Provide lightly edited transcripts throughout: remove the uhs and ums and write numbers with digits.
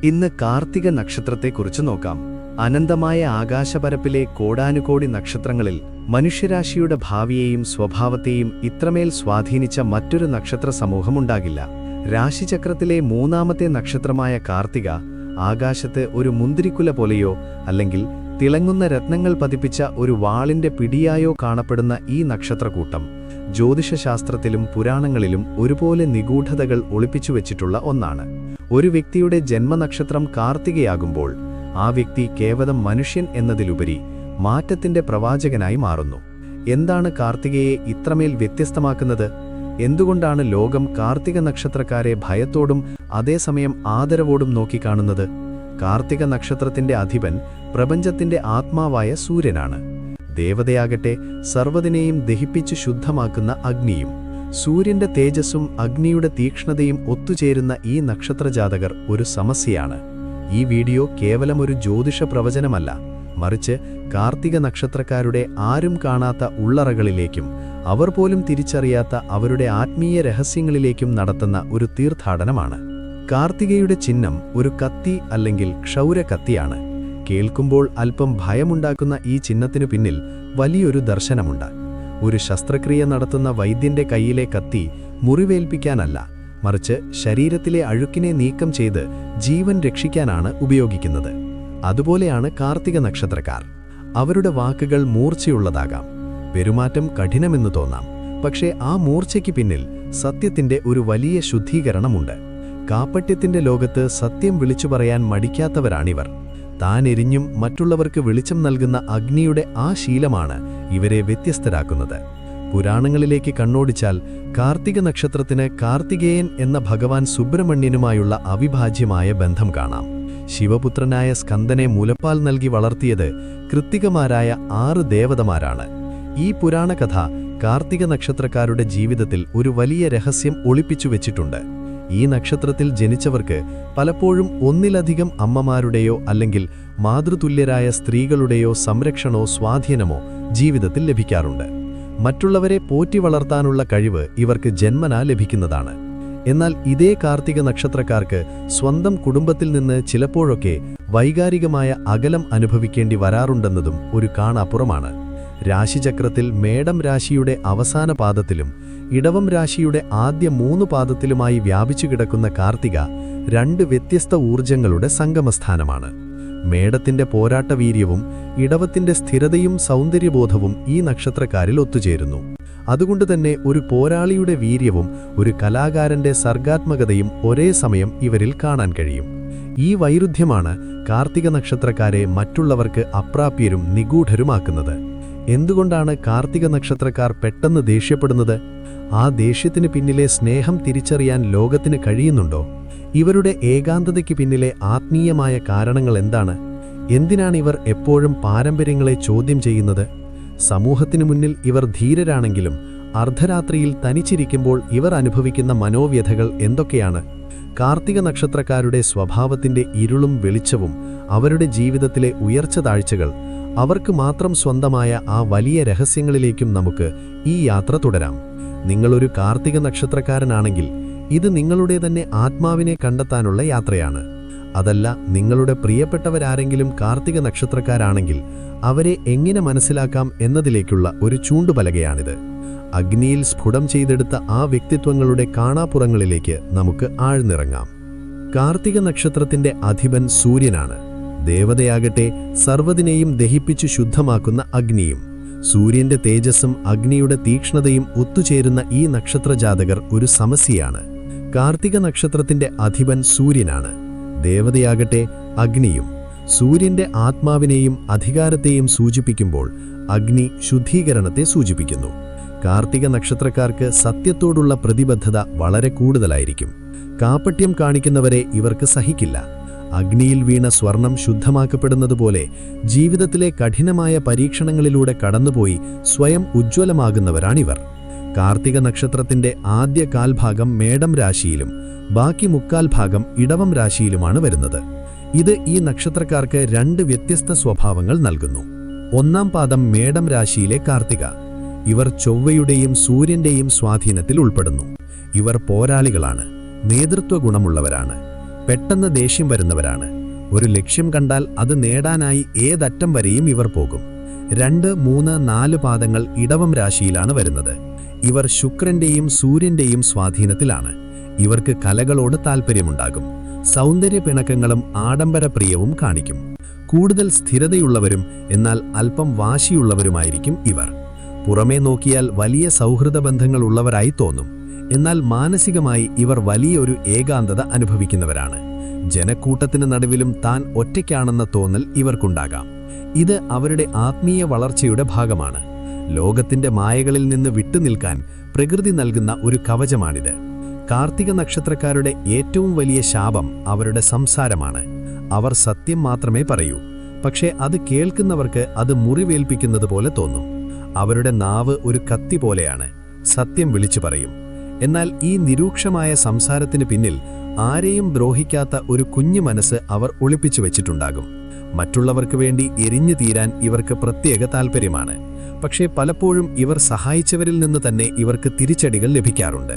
ഇന്ന് കാർത്തിക നക്ഷത്രത്തെക്കുറിച്ച് നോക്കാം. അനന്തമായ ആകാശപരപ്പിലെ കോടാനുകോടി നക്ഷത്രങ്ങളിൽ മനുഷ്യരാശിയുടെ ഭാവിയെയും സ്വഭാവത്തെയും ഇത്രമേൽ സ്വാധീനിച്ച മറ്റൊരു നക്ഷത്ര സമൂഹമുണ്ടാകില്ല. രാശിചക്രത്തിലെ മൂന്നാമത്തെ നക്ഷത്രമായ കാർത്തിക ആകാശത്ത് ഒരു മുന്തിരിക്കുല പോലെയോ അല്ലെങ്കിൽ തിളങ്ങുന്ന രത്നങ്ങൾ പതിപ്പിച്ച ഒരു വാളിന്റെ പിടിയായോ കാണപ്പെടുന്ന ഈ നക്ഷത്രക്കൂട്ടം ജ്യോതിഷശാസ്ത്രത്തിലും പുരാണങ്ങളിലും ഒരുപോലെ നിഗൂഢതകൾ ഒളിപ്പിച്ചുവെച്ചിട്ടുള്ള ഒന്നാണ്. ഒരു വ്യക്തിയുടെ ജന്മനക്ഷത്രം കാർത്തികയാകുമ്പോൾ ആ വ്യക്തി കേവലം മനുഷ്യൻ എന്നതിലുപരി മാറ്റത്തിന്റെ പ്രവാചകനായി മാറുന്നു. എന്താണ് കാർത്തികയെ ഇത്രമേൽ വ്യത്യസ്തമാക്കുന്നത്? എന്തുകൊണ്ടാണ് ലോകം കാർത്തിക നക്ഷത്രക്കാരെ ഭയത്തോടും അതേസമയം ആദരവോടും നോക്കിക്കാണുന്നത്? കാർത്തിക നക്ഷത്രത്തിന്റെ അധിപൻ പ്രപഞ്ചത്തിന്റെ ആത്മാവായ സൂര്യനാണ്. ദേവതയാകട്ടെ സർവ്വതിനെയും ദഹിപ്പിച്ചു ശുദ്ധമാക്കുന്ന അഗ്നിയും. സൂര്യന്റെ തേജസ്സും അഗ്നിയുടെ തീക്ഷ്ണതയും ഒത്തുചേരുന്ന ഈ നക്ഷത്രജാതകർ ഒരു സമസ്യയാണ്. ഈ വീഡിയോ കേവലം ഒരു ജ്യോതിഷ പ്രവചനമല്ല, മറിച്ച് കാർത്തിക നക്ഷത്രക്കാരുടെ ആരും കാണാത്ത ഉള്ളറകളിലേക്കും അവർ പോലും തിരിച്ചറിയാത്ത അവരുടെ ആത്മീയ രഹസ്യങ്ങളിലേക്കും നടത്തുന്ന ഒരു തീർത്ഥാടനമാണ്. കാർത്തികയുടെ ചിഹ്നം ഒരു കത്തി അല്ലെങ്കിൽ ക്ഷൗരക്കത്തിയാണ്. കേൾക്കുമ്പോൾ അല്പം ഭയമുണ്ടാക്കുന്ന ഈ ചിഹ്നത്തിനു പിന്നിൽ വലിയൊരു ദർശനമുണ്ട്. ഒരു ശസ്ത്രക്രിയ നടത്തുന്ന വൈദ്യന്റെ കയ്യിലെ കത്തി മുറിവേൽപ്പിക്കാനല്ല, മറിച്ച് ശരീരത്തിലെ അഴുക്കിനെ നീക്കം ചെയ്ത് ജീവൻ രക്ഷിക്കാനാണ് ഉപയോഗിക്കുന്നത്. അതുപോലെയാണ് കാർത്തിക നക്ഷത്രക്കാർ. അവരുടെ വാക്കുകൾ മൂർച്ചയുള്ളതാകാം, പെരുമാറ്റം കഠിനമെന്ന് തോന്നാം, പക്ഷേ ആ മൂർച്ചയ്ക്ക് പിന്നിൽ സത്യത്തിന്റെ ഒരു വലിയ ശുദ്ധീകരണമുണ്ട്. കാപ്പട്യത്തിന്റെ ലോകത്ത് സത്യം വിളിച്ചു പറയാൻ മടിക്കാത്തവരാണിവർ. താൻ എരിഞ്ഞും മറ്റുള്ളവർക്ക് വെളിച്ചം നൽകുന്ന അഗ്നിയുടെ ആ ശീലമാണ് ഇവരെ വ്യത്യസ്തരാക്കുന്നത്. പുരാണങ്ങളിലേക്ക് കണ്ണോടിച്ചാൽ കാർത്തിക നക്ഷത്രത്തിന് കാർത്തികേയൻ എന്ന ഭഗവാൻ സുബ്രഹ്മണ്യനുമായുള്ള അവിഭാജ്യമായ ബന്ധം കാണാം. ശിവപുത്രനായ സ്കന്ദനെ മുലപ്പാൽ നൽകി വളർത്തിയത് കൃത്തികമാരായ 6 ദേവതമാരാണ്. ഈ പുരാണകഥ കാർത്തിക നക്ഷത്രക്കാരുടെ ജീവിതത്തിൽ ഒരു വലിയ രഹസ്യം ഒളിപ്പിച്ചുവെച്ചിട്ടുണ്ട്. ഈ നക്ഷത്രത്തിൽ ജനിച്ചവർക്ക് പലപ്പോഴും ഒന്നിലധികം അമ്മമാരുടെയോ അല്ലെങ്കിൽ മാതൃതുല്യരായ സ്ത്രീകളുടെയോ സംരക്ഷണമോ സ്വാധീനമോ ജീവിതത്തിൽ ലഭിക്കാറുണ്ട്. മറ്റുള്ളവരെ പോറ്റി വളർത്താനുള്ള കഴിവ് ഇവർക്ക് ജന്മനാ ലഭിക്കുന്നതാണ്. എന്നാൽ ഇതേ കാർത്തിക നക്ഷത്രക്കാർക്ക് സ്വന്തം കുടുംബത്തിൽ നിന്ന് ചിലപ്പോഴൊക്കെ വൈകാരികമായ അകലം അനുഭവിക്കേണ്ടി വരാറുണ്ടെന്നതും ഒരു കാണാപ്പുറമാണ്. രാശിചക്രത്തിൽ മേടം രാശിയുടെ അവസാന പാദത്തിലും ഇടവം രാശിയുടെ ആദ്യ 3 പാദത്തിലുമായി വ്യാപിച്ചു കിടക്കുന്ന കാർത്തിക 2 വ്യത്യസ്ത ഊർജങ്ങളുടെ സംഗമസ്ഥാനമാണ്. മേടത്തിന്റെ പോരാട്ടവീര്യവും ഇടവത്തിന്റെ സ്ഥിരതയും സൗന്ദര്യബോധവും ഈ നക്ഷത്രക്കാരിൽ ഒത്തുചേരുന്നു. അതുകൊണ്ടുതന്നെ ഒരു പോരാളിയുടെ വീര്യവും ഒരു കലാകാരന്റെ സർഗാത്മകതയും ഒരേ സമയം ഇവരിൽ കാണാൻ കഴിയും. ഈ വൈരുദ്ധ്യമാണ് കാർത്തിക നക്ഷത്രക്കാരെ മറ്റുള്ളവർക്ക് അപ്രാപ്യരും നിഗൂഢരുമാക്കുന്നത്. എന്തുകൊണ്ടാണ് കാർത്തിക നക്ഷത്രക്കാർ പെട്ടെന്ന് ദേഷ്യപ്പെടുന്നത്? ആ ദേഷ്യത്തിന് പിന്നിലെ സ്നേഹം തിരിച്ചറിയാൻ ലോകത്തിന് കഴിയുന്നുണ്ടോ? ഇവരുടെ ഏകാന്തതയ്ക്ക് പിന്നിലെ ആത്മീയമായ കാരണങ്ങൾ എന്താണ്? എന്തിനാണ് ഇവർ എപ്പോഴും പാരമ്പര്യങ്ങളെ ചോദ്യം ചെയ്യുന്നത്? സമൂഹത്തിനു മുന്നിൽ ഇവർ ധീരരാണെങ്കിലും അർദ്ധരാത്രിയിൽ തനിച്ചിരിക്കുമ്പോൾ ഇവർ അനുഭവിക്കുന്ന മനോവ്യഥകൾ എന്തൊക്കെയാണ്? കാർത്തിക നക്ഷത്രക്കാരുടെ സ്വഭാവത്തിന്റെ ഇരുളും വെളിച്ചവും അവരുടെ ജീവിതത്തിലെ ഉയർച്ച താഴ്ചകൾ അവർക്ക് മാത്രം സ്വന്തമായ ആ വലിയ രഹസ്യങ്ങളിലേക്കും നമുക്ക് ഈ യാത്ര തുടരാം. നിങ്ങളൊരു കാർത്തിക നക്ഷത്രക്കാരനാണെങ്കിൽ ഇത് നിങ്ങളുടെ തന്നെ ആത്മാവിനെ കണ്ടെത്താനുള്ള യാത്രയാണ്. അതല്ല, നിങ്ങളുടെ പ്രിയപ്പെട്ടവരാരെങ്കിലും കാർത്തിക നക്ഷത്രക്കാരാണെങ്കിൽ അവരെ എങ്ങനെ മനസ്സിലാക്കാം എന്നതിലേക്കുള്ള ഒരു ചൂണ്ടുപലകയാണിത്. അഗ്നിയിൽ സ്ഫുടം ചെയ്തെടുത്ത ആ വ്യക്തിത്വങ്ങളുടെ കാണാപ്പുറങ്ങളിലേക്ക് നമുക്ക് ആഴ്ന്നിറങ്ങാം. കാർത്തിക നക്ഷത്രത്തിന്റെ അധിപൻ സൂര്യനാണ്. ദേവതയാകട്ടെ സർവ്വതിനെയും ദഹിപ്പിച്ചു ശുദ്ധമാക്കുന്ന അഗ്നിയും. സൂര്യന്റെ തേജസ്സും അഗ്നിയുടെ തീക്ഷ്ണതയും ഒത്തുചേരുന്ന ഈ നക്ഷത്രജാതകർ ഒരു സമസ്യയാണ്. കാർത്തിക നക്ഷത്രത്തിന്റെ അധിപൻ സൂര്യനാണ്. ദേവതയാകട്ടെ അഗ്നിയും. സൂര്യന്റെ ആത്മാവിനെയും അധികാരത്തെയും സൂചിപ്പിക്കുമ്പോൾ അഗ്നി ശുദ്ധീകരണത്തെ സൂചിപ്പിക്കുന്നു. കാർത്തിക നക്ഷത്രക്കാർക്ക് സത്യത്തോടുള്ള പ്രതിബദ്ധത വളരെ കൂടുതലായിരിക്കും. കാപട്യം കാണിക്കുന്നവരെ ഇവർക്ക് സഹിക്കില്ല. അഗ്നിയിൽ വീണ സ്വർണം ശുദ്ധമാക്കപ്പെടുന്നതുപോലെ ജീവിതത്തിലെ കഠിനമായ പരീക്ഷണങ്ങളിലൂടെ കടന്നുപോയി സ്വയം ഉജ്ജ്വലമാകുന്നവരാണിവർ. കാർത്തിക നക്ഷത്രത്തിന്റെ ആദ്യ കാൽഭാഗം മേടം രാശിയിലും ബാക്കി 3/4 ഭാഗം ഇടവം രാശിയിലുമാണ് വരുന്നത്. ഇത് ഈ നക്ഷത്രക്കാർക്ക് 2 വ്യത്യസ്ത സ്വഭാവങ്ങൾ നൽകുന്നു. 1-ാം പാദം മേടം രാശിയിലെ കാർത്തിക. ഇവർ ചൊവ്വയുടെയും സൂര്യന്റെയും സ്വാധീനത്തിൽ ഉൾപ്പെടുന്നു. ഇവർ പോരാളികളാണ്, നേതൃത്വ ഗുണമുള്ളവരാണ്. പെട്ടെന്ന് ദേഷ്യം വരുന്നവരാണ്. ഒരു ലക്ഷ്യം കണ്ടാൽ അത് നേടാനായി ഏതറ്റം വരെയും ഇവർ പോകും. 2, 3, 4 പാദങ്ങൾ ഇടവം രാശിയിലാണ് വരുന്നത്. ഇവർ ശുക്രന്റെയും സൂര്യന്റെയും സ്വാധീനത്തിലാണ്. ഇവർക്ക് കലകളോട് താൽപ്പര്യമുണ്ടാകും. സൗന്ദര്യ പിണക്കങ്ങളും ആഡംബരപ്രിയവും കാണിക്കും. കൂടുതൽ സ്ഥിരതയുള്ളവരും എന്നാൽ അല്പം വാശിയുള്ളവരുമായിരിക്കും ഇവർ. പുറമേ നോക്കിയാൽ വലിയ സൗഹൃദ ബന്ധങ്ങളുള്ളവരായി തോന്നും. എന്നാൽ മാനസികമായി ഇവർ വലിയൊരു ഏകാന്തത അനുഭവിക്കുന്നവരാണ്. ജനക്കൂട്ടത്തിന് നടുവിലും താൻ ഒറ്റയ്ക്കാണെന്ന തോന്നൽ ഇവർക്കുണ്ടാകാം. ഇത് അവരുടെ ആത്മീയ വളർച്ചയുടെ ഭാഗമാണ്. ലോകത്തിന്റെ മായകളിൽ നിന്ന് വിട്ടുനിൽക്കാൻ പ്രകൃതി നൽകുന്ന ഒരു കവചമാണിത്. കാർത്തിക നക്ഷത്രക്കാരുടെ ഏറ്റവും വലിയ ശാപം അവരുടെ സംസാരമാണ്. അവർ സത്യം മാത്രമേ പറയൂ, പക്ഷേ അത് കേൾക്കുന്നവർക്ക് അത് മുറിവേൽപ്പിക്കുന്നത് പോലെ തോന്നും. അവരുടെ നാവ് ഒരു കത്തി പോലെയാണ്, സത്യം വിളിച്ചു പറയും. എന്നാൽ ഈ നിരൂക്ഷമായ സംസാരത്തിന് പിന്നിൽ ആരെയും ദ്രോഹിക്കാത്ത ഒരു കുഞ്ഞു മനസ്സ് അവർ ഒളിപ്പിച്ചു വെച്ചിട്ടുണ്ടാകും. മറ്റുള്ളവർക്ക് വേണ്ടി എരിഞ്ഞു തീരാൻ ഇവർക്ക് പ്രത്യേക താൽപ്പര്യമാണ്. പക്ഷേ പലപ്പോഴും ഇവർ സഹായിച്ചവരിൽ നിന്ന് തന്നെ ഇവർക്ക് തിരിച്ചടികൾ ലഭിക്കാറുണ്ട്.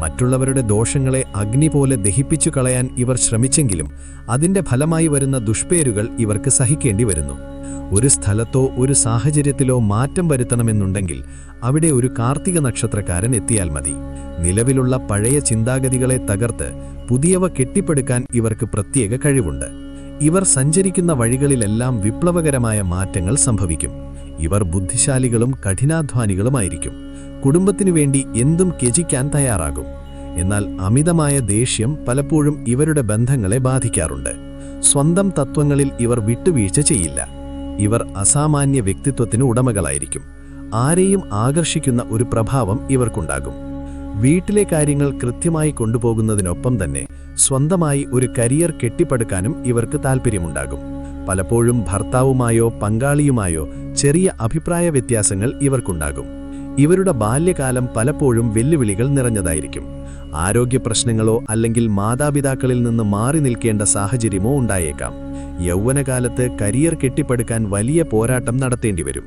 മറ്റുള്ളവരുടെ ദോഷങ്ങളെ അഗ്നി പോലെ ദഹിപ്പിച്ചു കളയാൻ ഇവർ ശ്രമിച്ചെങ്കിലും അതിന്റെ ഫലമായി വരുന്ന ദുഷ്പേരുകൾ ഇവർക്ക് സഹിക്കേണ്ടി വരുന്നു. ഒരു സ്ഥലത്തോ ഒരു സാഹചര്യത്തിലോ മാറ്റം വരുത്തണമെന്നുണ്ടെങ്കിൽ അവിടെ ഒരു കാർത്തിക നക്ഷത്രക്കാരൻ എത്തിയാൽ മതി. നിലവിലുള്ള പഴയ ചിന്താഗതികളെ തകർത്ത് പുതിയവ കെട്ടിപ്പടുക്കാൻ ഇവർക്ക് പ്രത്യേക കഴിവുണ്ട്. ഇവർ സഞ്ചരിക്കുന്ന വഴികളിലെല്ലാം വിപ്ലവകരമായ മാറ്റങ്ങൾ സംഭവിക്കും. ഇവർ ബുദ്ധിശാലികളും കഠിനാധ്വാനികളുമായിരിക്കും. കുടുംബത്തിനു വേണ്ടി എന്തും ത്യജിക്കാൻ തയ്യാറാകും. എന്നാൽ അമിതമായ ദേഷ്യം പലപ്പോഴും ഇവരുടെ ബന്ധങ്ങളെ ബാധിക്കാറുണ്ട്. സ്വന്തം തത്വങ്ങളിൽ ഇവർ വിട്ടുവീഴ്ച ചെയ്യില്ല. ഇവർ അസാമാന്യ വ്യക്തിത്വത്തിന് ഉടമകളായിരിക്കും. ആരെയും ആകർഷിക്കുന്ന ഒരു പ്രഭാവം ഇവർക്കുണ്ടാകും. വീട്ടിലെ കാര്യങ്ങൾ കൃത്യമായി കൊണ്ടുപോകുന്നതിനൊപ്പം തന്നെ സ്വന്തമായി ഒരു കരിയർ കെട്ടിപ്പടുക്കാനും ഇവർക്ക് താൽപ്പര്യമുണ്ടാകും. പലപ്പോഴും ഭർത്താവുമായോ പങ്കാളിയുമായോ ചെറിയ അഭിപ്രായ വ്യത്യാസങ്ങൾ ഇവർക്കുണ്ടാകും. ഇവരുടെ ബാല്യകാലം പലപ്പോഴും വെല്ലുവിളികൾ നിറഞ്ഞതായിരിക്കും. ആരോഗ്യ പ്രശ്നങ്ങളോ അല്ലെങ്കിൽ മാതാപിതാക്കളിൽ നിന്ന് മാറി നിൽക്കേണ്ട സാഹചര്യമോ ഉണ്ടായേക്കാം. യൗവനകാലത്ത് കരിയർ കെട്ടിപ്പടുക്കാൻ വലിയ പോരാട്ടം നടത്തേണ്ടിവരും.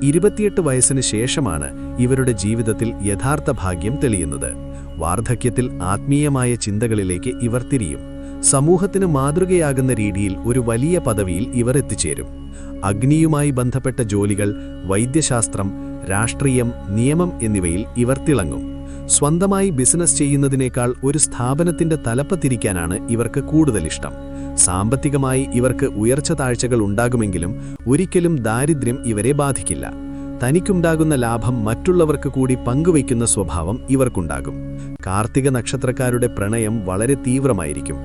28 വയസ്സിന് ശേഷമാണ് ഇവരുടെ ജീവിതത്തിൽ യഥാർത്ഥ ഭാഗ്യം തെളിയുന്നത്. വാർദ്ധക്യത്തിൽ ആത്മീയമായ ചിന്തകളിലേക്ക് ഇവർ തിരിയും. സമൂഹത്തിന് മാതൃകയാകുന്ന രീതിയിൽ ഒരു വലിയ പദവിയിൽ ഇവർ എത്തിച്ചേരും. അഗ്നിയുമായി ബന്ധപ്പെട്ട ജോലികൾ, വൈദ്യശാസ്ത്രം, രാഷ്ട്രീയം, നിയമം എന്നിവയിൽ ഇവർ തിളങ്ങും. സ്വന്തമായി ബിസിനസ് ചെയ്യുന്നതിനേക്കാൾ ഒരു സ്ഥാപനത്തിന്റെ തലപ്പത്തിരിക്കാനാണ് ഇവർക്ക് കൂടുതൽ ഇഷ്ടം. സാമ്പത്തികമായി ഇവർക്ക് ഉയർച്ച താഴ്ചകൾ ഉണ്ടാകുമെങ്കിലും ഒരിക്കലും ദാരിദ്ര്യം ഇവരെ ബാധിക്കില്ല. തനിക്കുണ്ടാകുന്ന ലാഭം മറ്റുള്ളവർക്ക് കൂടി പങ്കുവയ്ക്കുന്ന സ്വഭാവം ഇവർക്കുണ്ടാകും. കാർത്തിക നക്ഷത്രക്കാരുടെ പ്രണയം വളരെ തീവ്രമായിരിക്കും.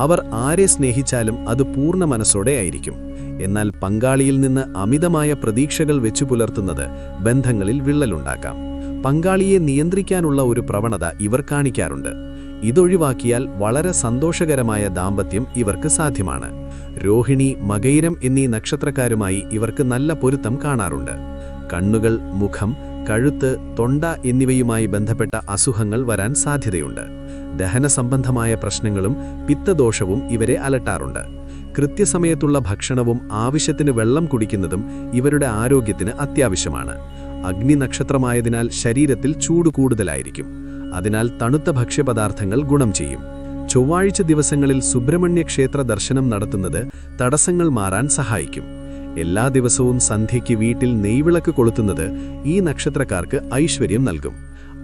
അവർ ആരെ സ്നേഹിച്ചാലും അത് പൂർണ്ണ മനസ്സോടെ ആയിരിക്കും. എന്നാൽ പങ്കാളിയിൽ നിന്ന് അമിതമായ പ്രതീക്ഷകൾ വെച്ചു പുലർത്തുന്നത് ബന്ധങ്ങളിൽ വിള്ളലുണ്ടാക്കാം. പങ്കാളിയെ നിയന്ത്രിക്കാനുള്ള ഒരു പ്രവണത ഇവർ കാണിക്കാറുണ്ട്. ഇതൊഴിവാക്കിയാൽ വളരെ സന്തോഷകരമായ ദാമ്പത്യം ഇവർക്ക് സാധ്യമാണ്. രോഹിണി, മകയിരം എന്നീ നക്ഷത്രക്കാരുമായി ഇവർക്ക് നല്ല പൊരുത്തം കാണാറുണ്ട്. കണ്ണുകൾ, മുഖം, കഴുത്ത്, തൊണ്ട എന്നിവയുമായി ബന്ധപ്പെട്ട അസുഖങ്ങൾ വരാൻ സാധ്യതയുണ്ട്. ദഹന സംബന്ധമായ പ്രശ്നങ്ങളും പിത്തദോഷവും ഇവരെ അലട്ടാറുണ്ട്. കൃത്യസമയത്തുള്ള ഭക്ഷണവും ആവശ്യത്തിന് വെള്ളം കുടിക്കുന്നതും ഇവരുടെ ആരോഗ്യത്തിന് അത്യാവശ്യമാണ്. അഗ്നി നക്ഷത്രമായതിനാൽ ശരീരത്തിൽ ചൂട് കൂടുതലായിരിക്കും. അതിനാൽ തണുത്ത ഭക്ഷ്യപദാർത്ഥങ്ങൾ ഗുണം ചെയ്യും. ചൊവ്വാഴ്ച ദിവസങ്ങളിൽ സുബ്രഹ്മണ്യ ക്ഷേത്ര ദർശനം നടത്തുന്നത് തടസ്സങ്ങൾ മാറാൻ സഹായിക്കും. എല്ലാ ദിവസവും സന്ധ്യയ്ക്ക് വീട്ടിൽ നെയ്വിളക്ക് കൊളുത്തുന്നത് ഈ നക്ഷത്രക്കാർക്ക് ഐശ്വര്യം നൽകും.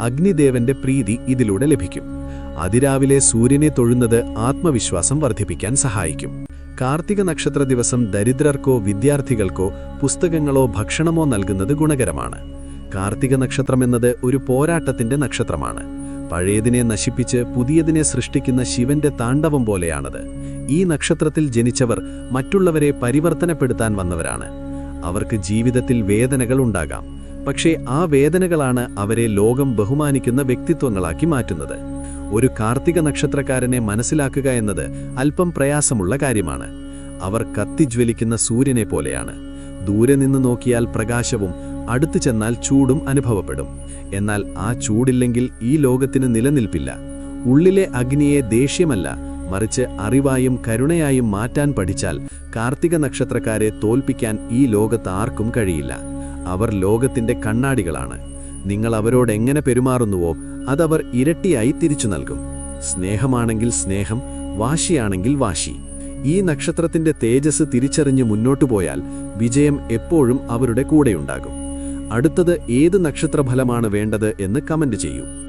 അഗ്നിദേവന്റെ പ്രീതി ഇതിലൂടെ ലഭിക്കും. അതിരാവിലെ സൂര്യനെ തൊഴുന്നത് ആത്മവിശ്വാസം വർദ്ധിപ്പിക്കാൻ സഹായിക്കും. കാർത്തിക നക്ഷത്ര ദിവസം ദരിദ്രർക്കോ വിദ്യാർത്ഥികൾക്കോ പുസ്തകങ്ങളോ ഭക്ഷണമോ നൽകുന്നത് ഗുണകരമാണ്. കാർത്തിക നക്ഷത്രമെന്നത് ഒരു പോരാട്ടത്തിന്റെ നക്ഷത്രമാണ്. പഴയതിനെ നശിപ്പിച്ച് പുതിയതിനെ സൃഷ്ടിക്കുന്ന ശിവന്റെ താണ്ഡവം പോലെയാണത്. ഈ നക്ഷത്രത്തിൽ ജനിച്ചവർ മറ്റുള്ളവരെ പരിവർത്തനപ്പെടുത്താൻ വന്നവരാണ്. അവർക്ക് ജീവിതത്തിൽ വേദനകൾ ഉണ്ടാകാം. പക്ഷേ ആ വേദനകളാണ് അവരെ ലോകം ബഹുമാനിക്കുന്ന വ്യക്തിത്വങ്ങളാക്കി മാറ്റുന്നത്. ഒരു കാർത്തിക നക്ഷത്രക്കാരനെ മനസ്സിലാക്കുക എന്നത് അല്പം പ്രയാസമുള്ള കാര്യമാണ്. അവർ കത്തിജ്വലിക്കുന്ന സൂര്യനെ പോലെയാണ്. ദൂരെ നിന്ന് നോക്കിയാൽ പ്രകാശവും അടുത്തു ചെന്നാൽ ചൂടും അനുഭവപ്പെടും. എന്നാൽ ആ ചൂടില്ലെങ്കിൽ ഈ ലോകത്തിന് നിലനിൽപ്പില്ല. ഉള്ളിലെ അഗ്നിയെ ദേഷ്യമല്ല, മറിച്ച് അറിവായും കരുണയായും മാറ്റാൻ പഠിച്ചാൽ കാർത്തിക നക്ഷത്രക്കാരെ തോൽപ്പിക്കാൻ ഈ ലോകത്ത് ആർക്കും കഴിയില്ല. അവർ ലോകത്തിന്റെ കണ്ണാടികളാണ്. നിങ്ങൾ അവരോട് എങ്ങനെ പെരുമാറുന്നുവോ അതവർ ഇരട്ടിയായി തിരിച്ചു നൽകും. സ്നേഹമാണെങ്കിൽ സ്നേഹം, വാശിയാണെങ്കിൽ വാശി. ഈ നക്ഷത്രത്തിന്റെ തേജസ് തിരിച്ചറിഞ്ഞ് മുന്നോട്ടു പോയാൽ വിജയം എപ്പോഴും അവരുടെ കൂടെയുണ്ടാകും. അടുത്തത് ഏത് നക്ഷത്രഫലമാണ് വേണ്ടത് എന്ന് കമന്റ് ചെയ്യൂ.